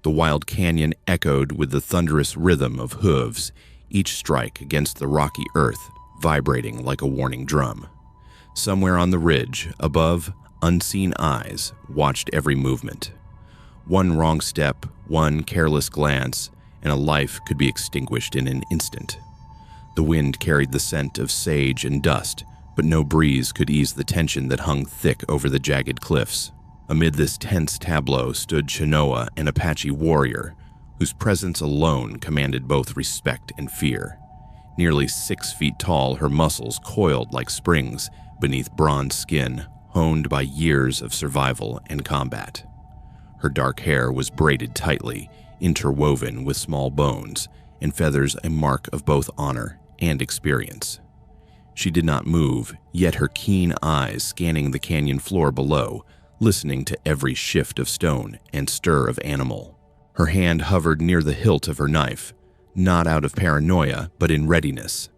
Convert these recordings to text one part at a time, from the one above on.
The wild canyon echoed with the thunderous rhythm of hooves, each strike against the rocky earth vibrating like a warning drum. Somewhere on the ridge, above, unseen eyes watched every movement. One wrong step, one careless glance, and a life could be extinguished in an instant. The wind carried the scent of sage and dust, but no breeze could ease the tension that hung thick over the jagged cliffs. Amid this tense tableau stood Chenoa, an Apache warrior, whose presence alone commanded both respect and fear. Nearly 6 feet tall, her muscles coiled like springs beneath bronze skin, honed by years of survival and combat. Her dark hair was braided tightly, interwoven with small bones, and feathers a mark of both honor and experience. She did not move, yet her keen eyes scanning the canyon floor below, listening to every shift of stone and stir of animal. Her hand hovered near the hilt of her knife, not out of paranoia, but in readiness.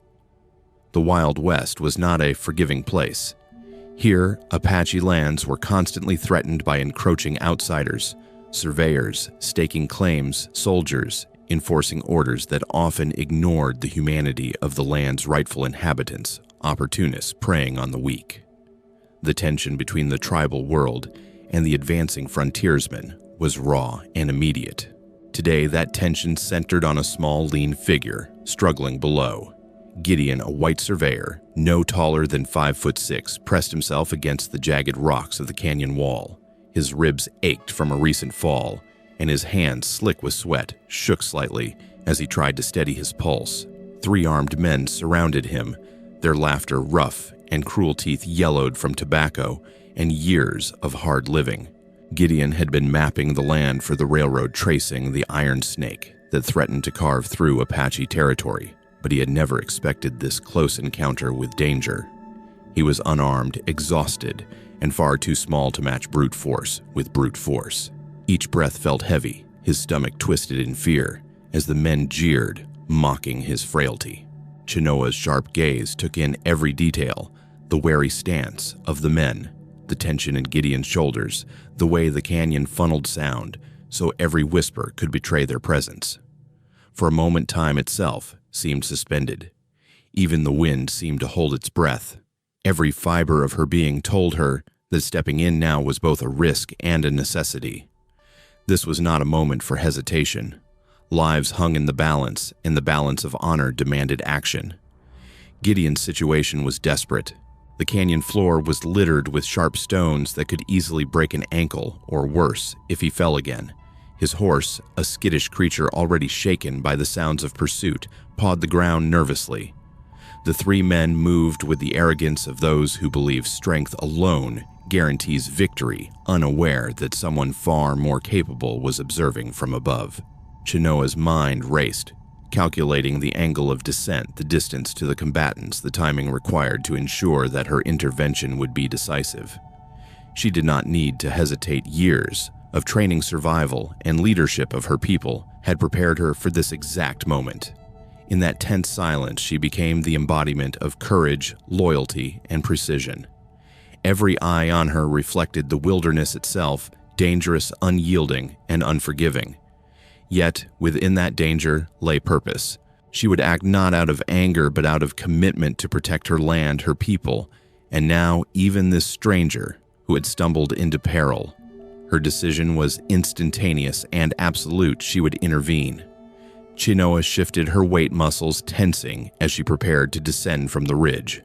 The Wild West was not a forgiving place. Here, Apache lands were constantly threatened by encroaching outsiders, surveyors, staking claims, soldiers, enforcing orders that often ignored the humanity of the land's rightful inhabitants, opportunists preying on the weak. The tension between the tribal world and the advancing frontiersmen was raw and immediate. Today, that tension centered on a small, lean figure struggling below. Gideon, a white surveyor, no taller than 5'6", pressed himself against the jagged rocks of the canyon wall. His ribs ached from a recent fall, and his hands, slick with sweat, shook slightly as he tried to steady his pulse. 3 armed men surrounded him, their laughter rough and cruel teeth yellowed from tobacco and years of hard living. Gideon had been mapping the land for the railroad tracing the iron snake that threatened to carve through Apache territory, but he had never expected this close encounter with danger. He was unarmed, exhausted, and far too small to match brute force with brute force. Each breath felt heavy, his stomach twisted in fear, as the men jeered, mocking his frailty. Chenoa's sharp gaze took in every detail, the wary stance of the men, the tension in Gideon's shoulders, the way the canyon funneled sound, so every whisper could betray their presence. For a moment, time itself seemed suspended. Even the wind seemed to hold its breath. Every fiber of her being told her that stepping in now was both a risk and a necessity. This was not a moment for hesitation. Lives hung in the balance, and the balance of honor demanded action. Gideon's situation was desperate. The canyon floor was littered with sharp stones that could easily break an ankle, or worse, if he fell again. His horse, a skittish creature already shaken by the sounds of pursuit, pawed the ground nervously. The 3 men moved with the arrogance of those who believe strength alone guarantees victory, unaware that someone far more capable was observing from above. Chenoa's mind raced, calculating the angle of descent, the distance to the combatants, the timing required to ensure that her intervention would be decisive. She did not need to hesitate. Years of training, survival, and leadership of her people had prepared her for this exact moment. In that tense silence, she became the embodiment of courage, loyalty, and precision. Every eye on her reflected the wilderness itself, dangerous, unyielding, and unforgiving. Yet, within that danger lay purpose. She would act not out of anger, but out of commitment to protect her land, her people, and now even this stranger who had stumbled into peril. Her decision was instantaneous and absolute. She would intervene. Chenoa shifted her weight muscles, tensing as she prepared to descend from the ridge.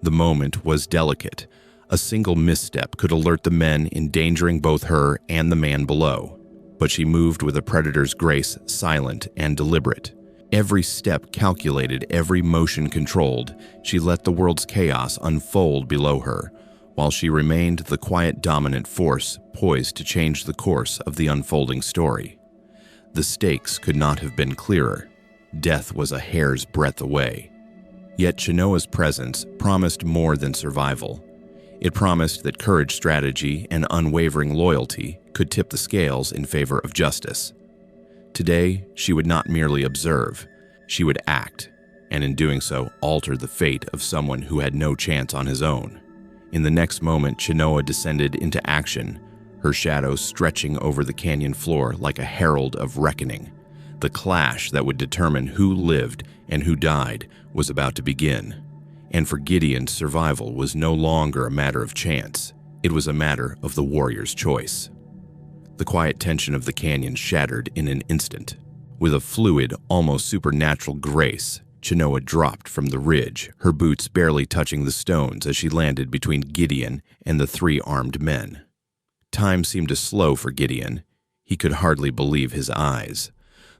The moment was delicate. A single misstep could alert the men, endangering both her and the man below. But she moved with a predator's grace, silent and deliberate. Every step calculated, every motion controlled. She let the world's chaos unfold below her, while she remained the quiet, dominant force poised to change the course of the unfolding story. The stakes could not have been clearer. Death was a hair's breadth away. Yet Chenoa's presence promised more than survival. It promised that courage, strategy, and unwavering loyalty could tip the scales in favor of justice. Today, she would not merely observe, she would act, and in doing so, alter the fate of someone who had no chance on his own. In the next moment, Chenoa descended into action, her shadow stretching over the canyon floor like a herald of reckoning. The clash that would determine who lived and who died was about to begin. And for Gideon's survival was no longer a matter of chance. It was a matter of the warrior's choice. The quiet tension of the canyon shattered in an instant. With a fluid, almost supernatural grace, Chenoa dropped from the ridge, her boots barely touching the stones as she landed between Gideon and the three armed men. Time seemed to slow for Gideon. He could hardly believe his eyes.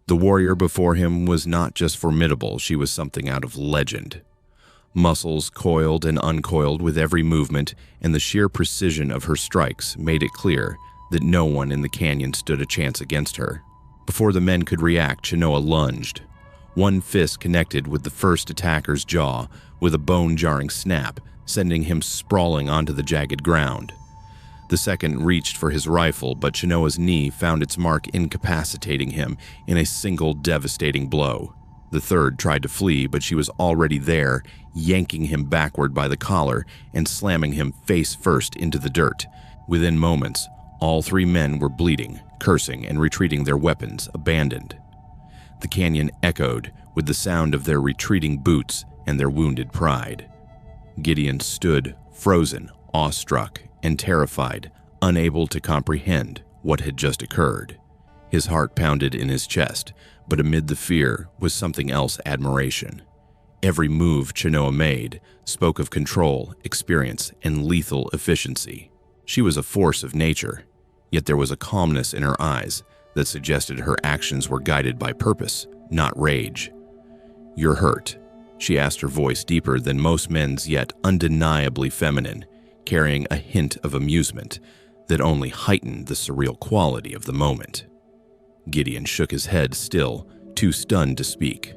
The warrior before him was not just formidable, she was something out of legend. Muscles coiled and uncoiled with every movement, and the sheer precision of her strikes made it clear that no one in the canyon stood a chance against her. Before the men could react, Chenoa lunged. One fist connected with the first attacker's jaw with a bone-jarring snap, sending him sprawling onto the jagged ground. The second reached for his rifle, but Chenoa's knee found its mark, incapacitating him in a single devastating blow. The third tried to flee, but she was already there, yanking him backward by the collar and slamming him face first into the dirt. Within moments, all three men were bleeding, cursing, and retreating, their weapons abandoned. The canyon echoed with the sound of their retreating boots and their wounded pride. Gideon stood, frozen, awestruck, and terrified, unable to comprehend what had just occurred. His heart pounded in his chest, but amid the fear was something else: admiration. Every move Chenoa made spoke of control, experience, and lethal efficiency. She was a force of nature, yet there was a calmness in her eyes that suggested her actions were guided by purpose, not rage. "You're hurt," she asked, her voice deeper than most men's, yet undeniably feminine, carrying a hint of amusement that only heightened the surreal quality of the moment. Gideon shook his head, still too stunned to speak.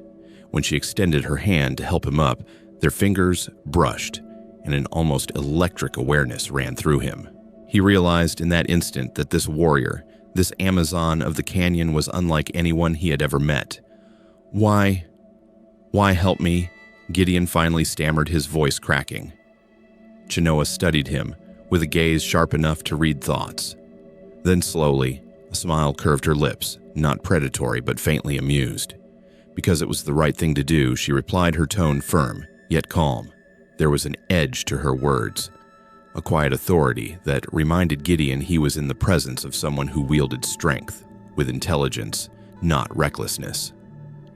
When she extended her hand to help him up, their fingers brushed, and an almost electric awareness ran through him. He realized in that instant that this warrior, this Amazon of the canyon, was unlike anyone he had ever met. Why help me?" Gideon finally stammered, his voice cracking. Chenoa studied him, with a gaze sharp enough to read thoughts. Then slowly, a smile curved her lips, not predatory but faintly amused. Because it was the right thing to do, she replied, her tone firm, yet calm. There was an edge to her words, a quiet authority that reminded Gideon he was in the presence of someone who wielded strength, with intelligence, not recklessness.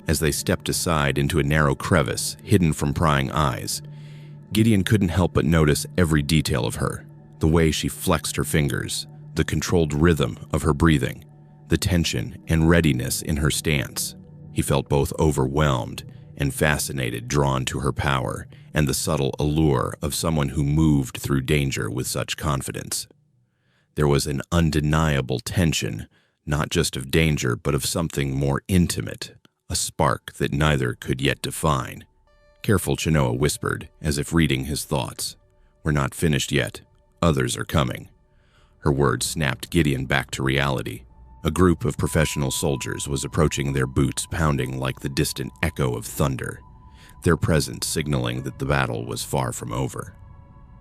As they stepped aside into a narrow crevice, hidden from prying eyes, Gideon couldn't help but notice every detail of her: the way she flexed her fingers, the controlled rhythm of her breathing, the tension and readiness in her stance. He felt both overwhelmed and fascinated, drawn to her power and the subtle allure of someone who moved through danger with such confidence. There was an undeniable tension, not just of danger, but of something more intimate, a spark that neither could yet define. "Careful," Chenoa whispered, as if reading his thoughts. "We're not finished yet. Others are coming." Her words snapped Gideon back to reality. A group of professional soldiers was approaching, their boots pounding like the distant echo of thunder, their presence signaling that the battle was far from over.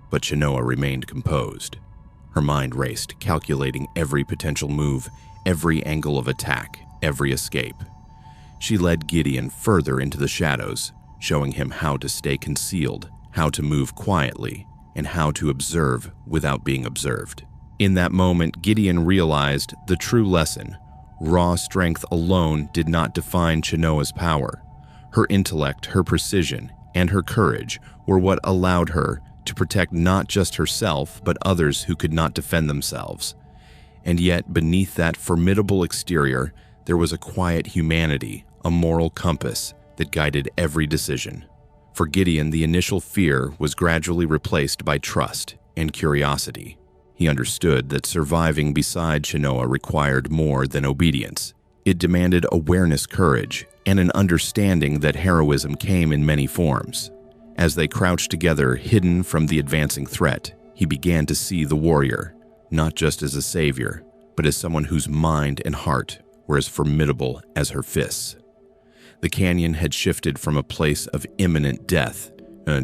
But Chenoa remained composed. Her mind raced, calculating every potential move, every angle of attack, every escape. She led Gideon further into the shadows, showing him how to stay concealed, how to move quietly, and how to observe without being observed. In that moment, Gideon realized the true lesson: raw strength alone did not define Chenoa's power. Her intellect, her precision, and her courage were what allowed her to protect not just herself, but others who could not defend themselves. And yet, beneath that formidable exterior, there was a quiet humanity, a moral compass that guided every decision. For Gideon, the initial fear was gradually replaced by trust and curiosity. He understood that surviving beside Chenoa required more than obedience. It demanded awareness, courage, and an understanding that heroism came in many forms. As they crouched together, hidden from the advancing threat, he began to see the warrior, not just as a savior, but as someone whose mind and heart were as formidable as her fists. The canyon had shifted from a place of imminent death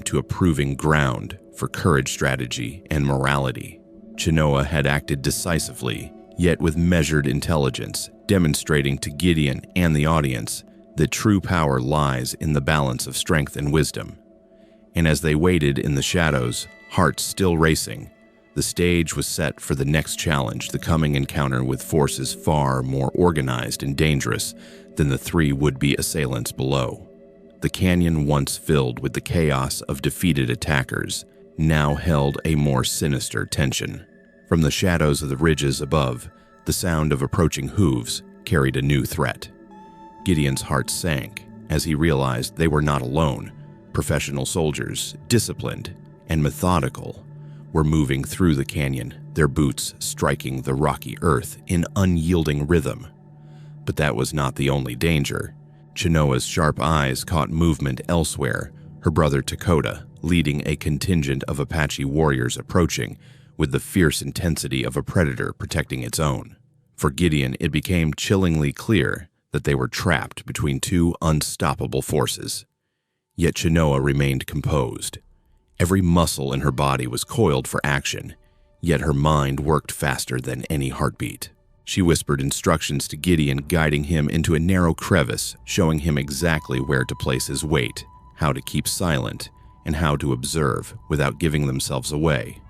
to a proving ground for courage, strategy, and morality. Chenoa had acted decisively, yet with measured intelligence, demonstrating to Gideon and the audience that true power lies in the balance of strength and wisdom. And as they waited in the shadows, hearts still racing, the stage was set for the next challenge, the coming encounter with forces far more organized and dangerous than the three would-be assailants below. The canyon, once filled with the chaos of defeated attackers, now held a more sinister tension. From the shadows of the ridges above, the sound of approaching hooves carried a new threat. Gideon's heart sank as he realized they were not alone. Professional soldiers, disciplined and methodical, were moving through the canyon, their boots striking the rocky earth in unyielding rhythm. But that was not the only danger. Chenoa's sharp eyes caught movement elsewhere, her brother Dakota leading a contingent of Apache warriors approaching with the fierce intensity of a predator protecting its own. For Gideon, it became chillingly clear that they were trapped between two unstoppable forces. Yet Chenoa remained composed. Every muscle in her body was coiled for action, yet her mind worked faster than any heartbeat. She whispered instructions to Gideon, guiding him into a narrow crevice, showing him exactly where to place his weight, how to keep silent, and how to observe without giving themselves away.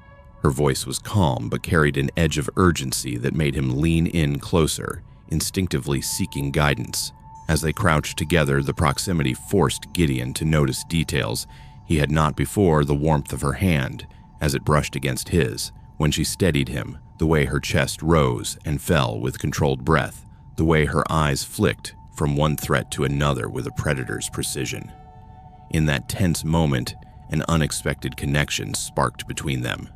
Her voice was calm but carried an edge of urgency that made him lean in closer, instinctively seeking guidance. As they crouched together, the proximity forced Gideon to notice details he had not before: the warmth of her hand as it brushed against his, when she steadied him, the way her chest rose and fell with controlled breath, the way her eyes flicked from one threat to another with a predator's precision. In that tense moment, an unexpected connection sparked between them.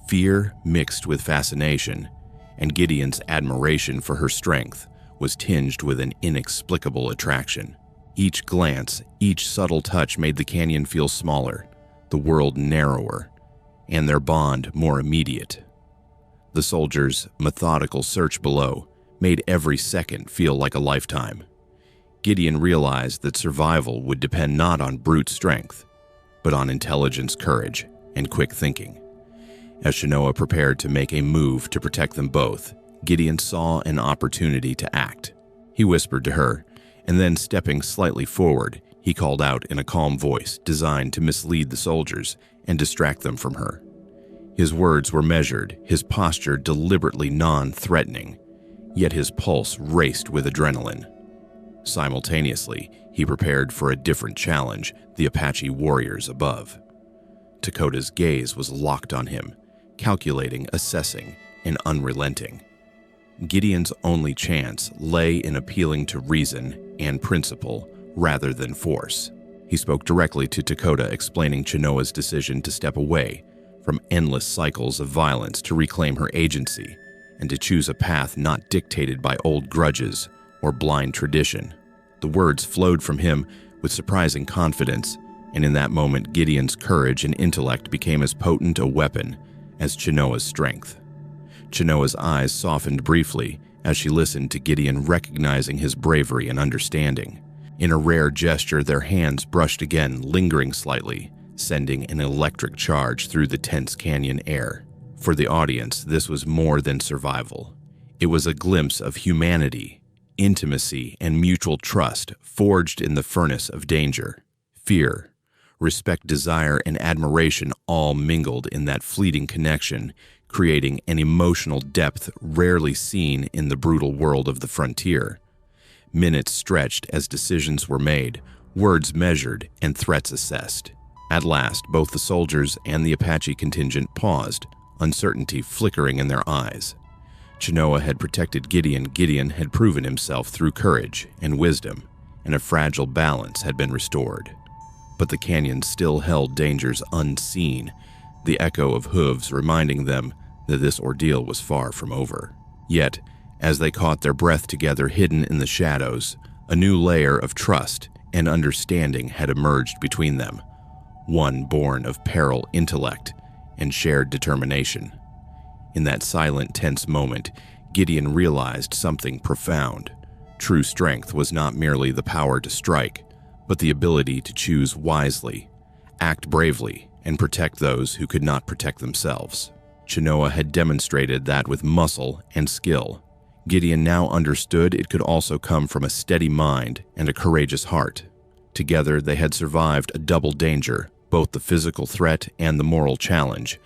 Fear mixed with fascination, and Gideon's admiration for her strength was tinged with an inexplicable attraction. Each glance, each subtle touch made the canyon feel smaller, the world narrower, and their bond more immediate. The soldiers' methodical search below made every second feel like a lifetime. Gideon realized that survival would depend not on brute strength, but on intelligence, courage, and quick thinking. As Chenoa prepared to make a move to protect them both, Gideon saw an opportunity to act. He whispered to her, and then stepping slightly forward, he called out in a calm voice designed to mislead the soldiers and distract them from her. His words were measured, his posture deliberately non-threatening, yet his pulse raced with adrenaline. Simultaneously, he prepared for a different challenge: the Apache warriors above. Dakota's gaze was locked on him, calculating, assessing, and unrelenting. Gideon's only chance lay in appealing to reason and principle rather than force. He spoke directly to Dakota, explaining Chenoa's decision to step away from endless cycles of violence to reclaim her agency and to choose a path not dictated by old grudges or blind tradition. The words flowed from him with surprising confidence, and in that moment Gideon's courage and intellect became as potent a weapon as Chenoa's strength. Chenoa's eyes softened briefly as she listened to Gideon, recognizing his bravery and understanding. In a rare gesture, their hands brushed again, lingering slightly, sending an electric charge through the tense canyon air. For the audience, this was more than survival. It was a glimpse of humanity, intimacy, and mutual trust forged in the furnace of danger. Fear, respect, desire, and admiration all mingled in that fleeting connection, creating an emotional depth rarely seen in the brutal world of the frontier. Minutes stretched as decisions were made, words measured, and threats assessed. At last, both the soldiers and the Apache contingent paused, uncertainty flickering in their eyes. Chenoa had protected Gideon. Gideon had proven himself through courage and wisdom, and a fragile balance had been restored. But the canyon still held dangers unseen, the echo of hooves reminding them that this ordeal was far from over. Yet, as they caught their breath together hidden in the shadows, a new layer of trust and understanding had emerged between them, one born of peril, intellect, and shared determination. In that silent, tense moment, Gideon realized something profound. True strength was not merely the power to strike, but the ability to choose wisely, act bravely, and protect those who could not protect themselves. Chenoa had demonstrated that with muscle and skill. Gideon now understood it could also come from a steady mind and a courageous heart. Together, they had survived a double danger, both the physical threat and the moral challenge,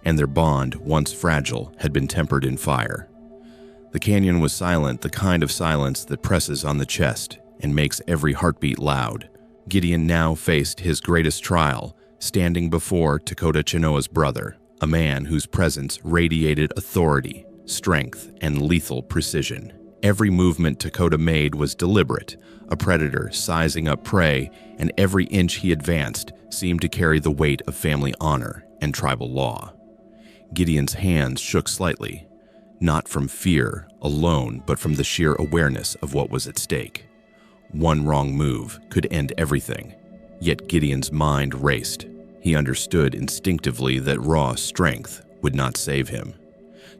and their bond, once fragile, had been tempered in fire. The canyon was silent, the kind of silence that presses on the chest and makes every heartbeat loud. Gideon now faced his greatest trial, standing before Dakota Chenoa's brother, a man whose presence radiated authority, strength, and lethal precision. Every movement Dakota made was deliberate, a predator sizing up prey, and every inch he advanced seemed to carry the weight of family honor and tribal law. Gideon's hands shook slightly, not from fear alone, but from the sheer awareness of what was at stake. One wrong move could end everything, yet Gideon's mind raced. He understood instinctively that raw strength would not save him.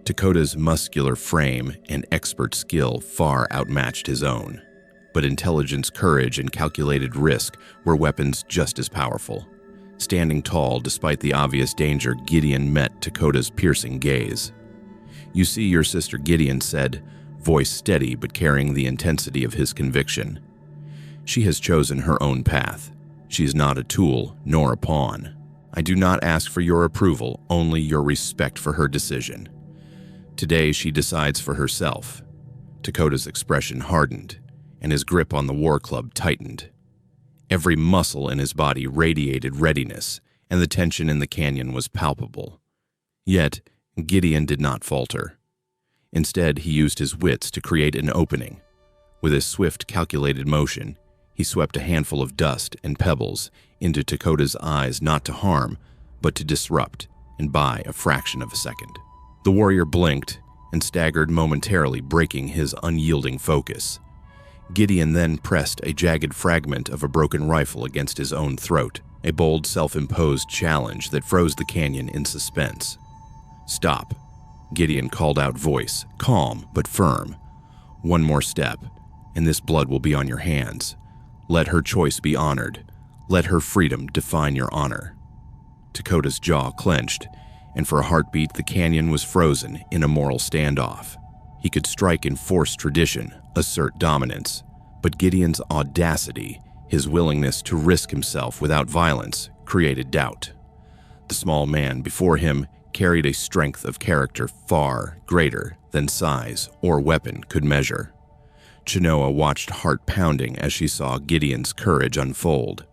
Dakota's muscular frame and expert skill far outmatched his own, but intelligence, courage, and calculated risk were weapons just as powerful. Standing tall despite the obvious danger, Gideon met Dakota's piercing gaze. "You see," your sister, Gideon said, voice steady but carrying the intensity of his conviction. "She has chosen her own path. She is not a tool nor a pawn. I do not ask for your approval, only your respect for her decision. Today she decides for herself." Dakota's expression hardened, and his grip on the war club tightened. Every muscle in his body radiated readiness, and the tension in the canyon was palpable. Yet, Gideon did not falter. Instead, he used his wits to create an opening. With a swift, calculated motion, he swept a handful of dust and pebbles into Dakota's eyes, not to harm, but to disrupt, and by a fraction of a second. The warrior blinked and staggered momentarily, breaking his unyielding focus. Gideon then pressed a jagged fragment of a broken rifle against his own throat, a bold, self-imposed challenge that froze the canyon in suspense. "Stop," Gideon called out, voice calm but firm. "One more step, and this blood will be on your hands. Let her choice be honored. Let her freedom define your honor." Dakota's jaw clenched, and for a heartbeat the canyon was frozen in a moral standoff. He could strike in force tradition, assert dominance, but Gideon's audacity, his willingness to risk himself without violence, created doubt. The small man before him carried a strength of character far greater than size or weapon could measure. Chenoa watched heart pounding as she saw Gideon's courage unfold.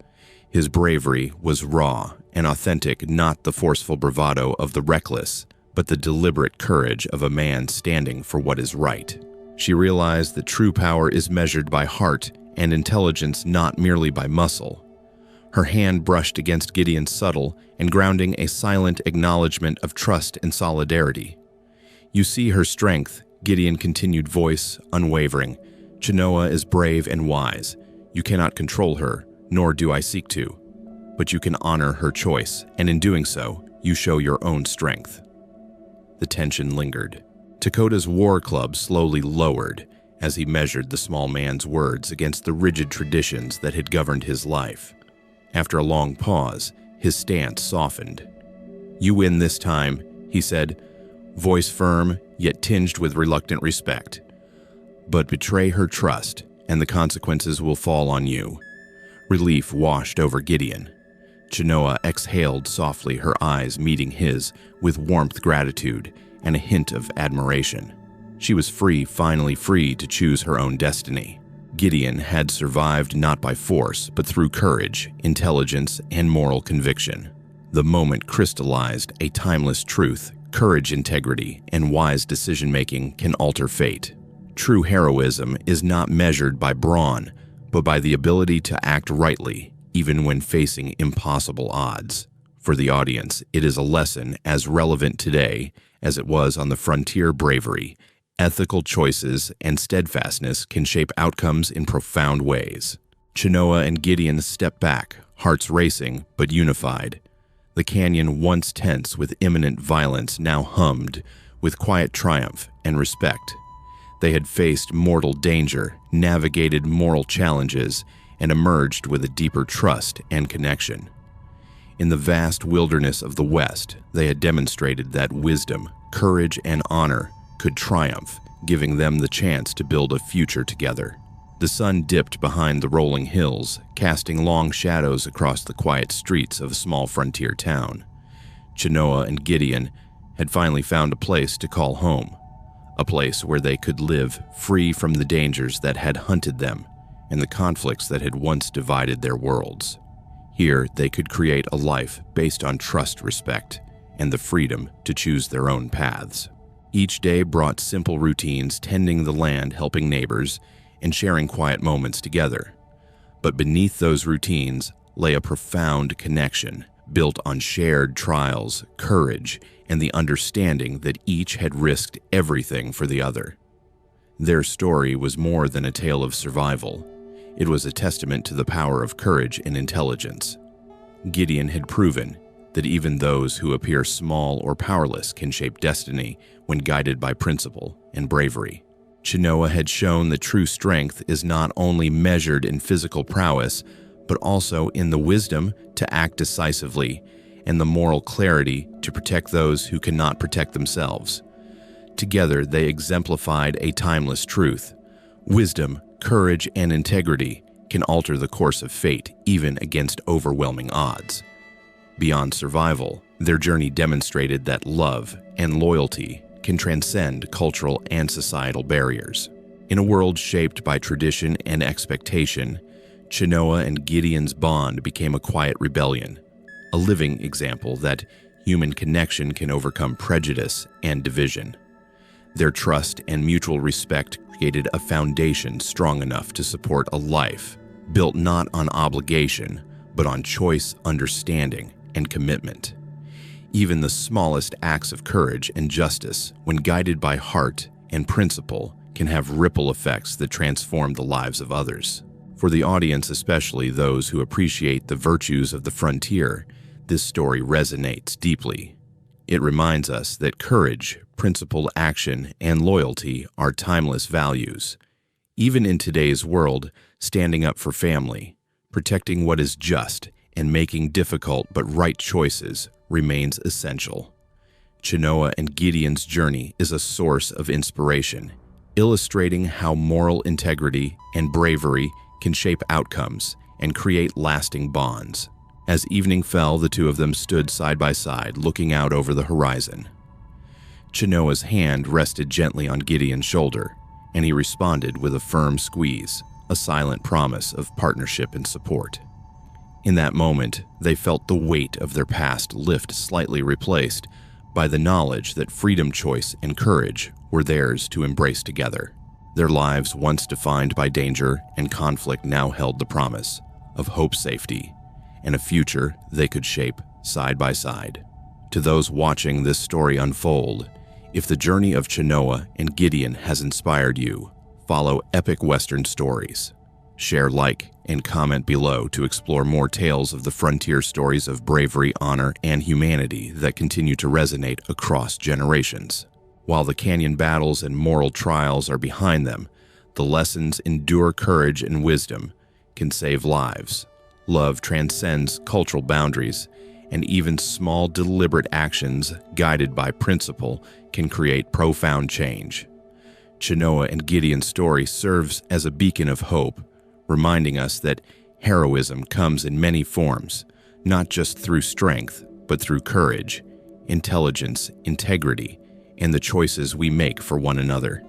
His bravery was raw and authentic, not the forceful bravado of the reckless, but the deliberate courage of a man standing for what is right. She realized that true power is measured by heart and intelligence, not merely by muscle. Her hand brushed against Gideon's subtle and grounding a silent acknowledgement of trust and solidarity. "You see her strength," Gideon continued, voice unwavering. "Chenoa is brave and wise. You cannot control her, nor do I seek to. But you can honor her choice, and in doing so, you show your own strength." The tension lingered. Dakota's war club slowly lowered as he measured the small man's words against the rigid traditions that had governed his life. After a long pause, his stance softened. "You win this time," he said, voice firm yet tinged with reluctant respect. "But betray her trust, and the consequences will fall on you." Relief washed over Gideon. Chenoa exhaled softly, her eyes meeting his with warmth, gratitude, and a hint of admiration. She was free, finally free to choose her own destiny. Gideon had survived not by force, but through courage, intelligence, and moral conviction. The moment crystallized a timeless truth: courage, integrity, and wise decision-making can alter fate. True heroism is not measured by brawn, but by the ability to act rightly, even when facing impossible odds. For the audience, it is a lesson as relevant today as it was on the frontier. Bravery, ethical choices, and steadfastness can shape outcomes in profound ways. Chenoa and Gideon stepped back, hearts racing but unified. The canyon, once tense with imminent violence, now hummed with quiet triumph and respect. They had faced mortal danger, navigated moral challenges, and emerged with a deeper trust and connection. In the vast wilderness of the West, they had demonstrated that wisdom, courage, and honor could triumph, giving them the chance to build a future together. The sun dipped behind the rolling hills, casting long shadows across the quiet streets of a small frontier town. Chenoa and Gideon had finally found a place to call home, a place where they could live free from the dangers that had hunted them and the conflicts that had once divided their worlds. Here, they could create a life based on trust, respect, and the freedom to choose their own paths. Each day brought simple routines, tending the land, helping neighbors, and sharing quiet moments together. But beneath those routines lay a profound connection built on shared trials, courage, and the understanding that each had risked everything for the other. Their story was more than a tale of survival. It was a testament to the power of courage and intelligence. Gideon had proven that even those who appear small or powerless can shape destiny when guided by principle and bravery. Chenoa had shown that true strength is not only measured in physical prowess, but also in the wisdom to act decisively and the moral clarity to protect those who cannot protect themselves. Together, they exemplified a timeless truth. Wisdom, courage, and integrity can alter the course of fate, even against overwhelming odds. Beyond survival, their journey demonstrated that love and loyalty can transcend cultural and societal barriers. In a world shaped by tradition and expectation, Chenoa and Gideon's bond became a quiet rebellion, a living example that human connection can overcome prejudice and division. Their trust and mutual respect created a foundation strong enough to support a life built not on obligation, but on choice, understanding, and commitment. Even the smallest acts of courage and justice, when guided by heart and principle, can have ripple effects that transform the lives of others. For the audience, especially those who appreciate the virtues of the frontier, this story resonates deeply. It reminds us that courage, principled action, and loyalty are timeless values. Even in today's world, standing up for family, protecting what is just, and making difficult but right choices remains essential. Chenoa and Gideon's journey is a source of inspiration, illustrating how moral integrity and bravery can shape outcomes and create lasting bonds. As evening fell, the two of them stood side by side, looking out over the horizon. Chenoa's hand rested gently on Gideon's shoulder, and he responded with a firm squeeze, a silent promise of partnership and support. In that moment, they felt the weight of their past lift, slightly replaced by the knowledge that freedom, choice, and courage were theirs to embrace together. Their lives, once defined by danger and conflict, now held the promise of hope, safety, and a future they could shape side by side. To those watching this story unfold, if the journey of Chenoa and Gideon has inspired you, follow Epic Western Stories. Share, like, and comment below to explore more tales of the frontier, stories of bravery, honor, and humanity that continue to resonate across generations. While the canyon battles and moral trials are behind them, the lessons endure. Courage and wisdom can save lives. Love transcends cultural boundaries, and even small, deliberate actions guided by principle can create profound change. Chenoa and Gideon's story serves as a beacon of hope, reminding us that heroism comes in many forms, not just through strength, but through courage, intelligence, integrity, and the choices we make for one another.